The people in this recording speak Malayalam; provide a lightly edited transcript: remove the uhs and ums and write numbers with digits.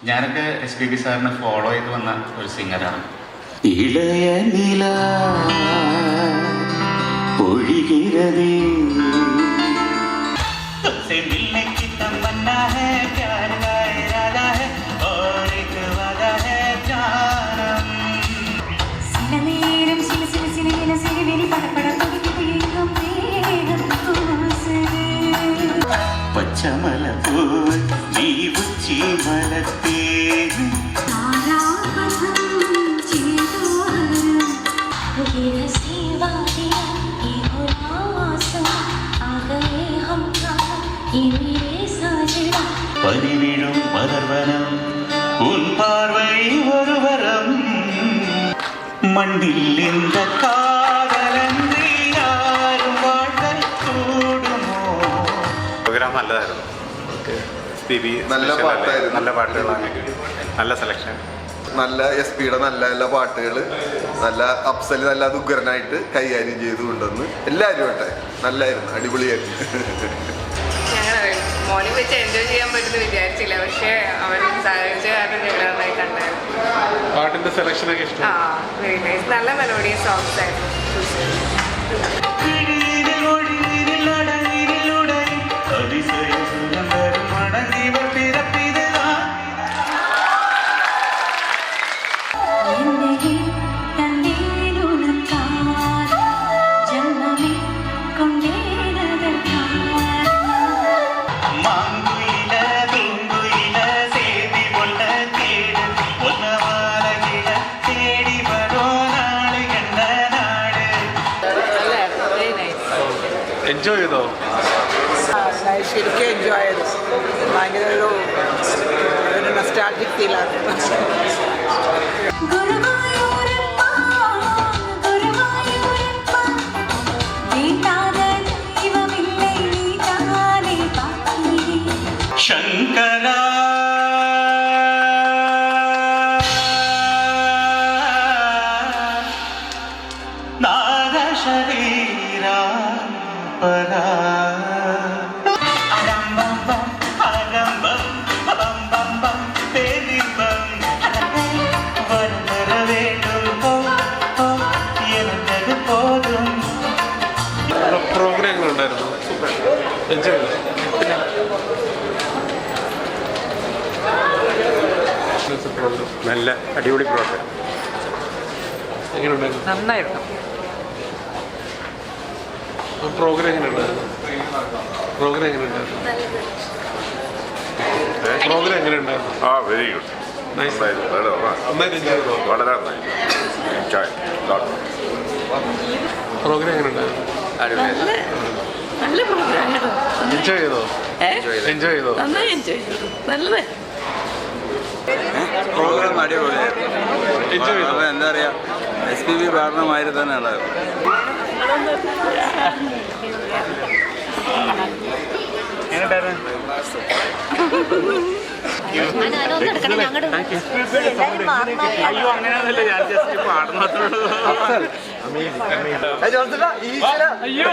ഞാനൊക്കെ SPB സാറിനെ ഫോളോ ചെയ്ത് വന്ന ഒരു സിംഗറാണ്. ഇളയ നില ഒഴുകിരതേ പച്ചമല പോൽ നീ ഉച്ചി മലത്തേ പനിവിഴും മലർവനം ഉൻ പാർവൈ ഒരു വരം മണ്ണിൽ இந்த കാതലന്ത്രി ആരും വാഴ്ത്തൽ കൂടുമോ. പ്രോഗ്രാം നല്ലതായിരുന്നു. SPB നല്ല പാട്ടായിരുന്നു, നല്ല പാട്ടുകളാണ്, നല്ല സെലക്ഷൻ, നല്ല SPയുടെ നല്ല നല്ല പാട്ടുകൾ, നല്ല അപ്സൽ നല്ല ഉഗ്രനായിട്ട് കൈകാര്യം ചെയ്തു കൊണ്ടുവന്ന് എല്ലാവരും ആട്ടെ നല്ലായിരുന്നു, അടിപൊളിയായിരുന്നു. ഞങ്ങൾ മോർണിംഗ് വെച്ച് എൻജോയ് ചെയ്യാൻ പറ്റുമെന്ന് വിചാരിച്ചില്ല, പക്ഷേ അവർ സഹകരിച്ച കാരണം ഞങ്ങൾ നന്നായി കണ്ടായിരുന്നു. പാട്ടിന്റെ സെലക്ഷൻ ഒക്കെ ഇഷ്ടം. വെരി നൈസ്, നല്ല മെലോഡിയസ് സോങ്സ് ആയിരുന്നു. എൻജോയ് ചെയ്തോ? ശരിക്കും എൻജോയ് ചെയ്തു. ഭയങ്കര ഒരു നൊസ്റ്റാൾജിക് ഫീലാണ്. ശങ്കര നാദശരീര പരാ പ്രോഗ്രാം ഉണ്ടായിരുന്നു. എൻജോയ് ചെയ്തു. നല്ല അടിപൊളി പ്രോഗ്രാം. എങ്ങനെയുണ്ടായിരുന്നു? നന്നായിരുന്നു. പ്രോഗ്രാം എങ്ങനെയുണ്ടായിരുന്നു? പ്രോഗ്രാം എങ്ങനെയുണ്ടായിരുന്നു? പ്രോഗ്രാം എങ്ങനെയുണ്ടായിരുന്നു? Very good, nice. നന്നായിട്ട് എൻജോയ് ചെയ്തോ? വളരെ നന്നായി. പ്രോഗ്രാം എങ്ങനെയുണ്ടായിരുന്നു? നല്ല പ്രോഗ്രാം. എൻജോയ് ചെയ്തോ? എൻജോയ് ചെയ്തോ? നന്നായി എൻജോയ് ചെയ്തു. നല്ലത് പ്രോഗ്രാം അടിപൊളിയായിരുന്നു. എൻജോയ് ചെയ്തോ? എന്താ പറയുക, SPB പാടണമാതിരി തന്നെ ഉണ്ടായിരുന്നു. അയ്യോ അങ്ങനെയൊന്നുമില്ല, ഞാൻ ജസ്റ്റ് പാടുന്നത്രേ. അയ്യോ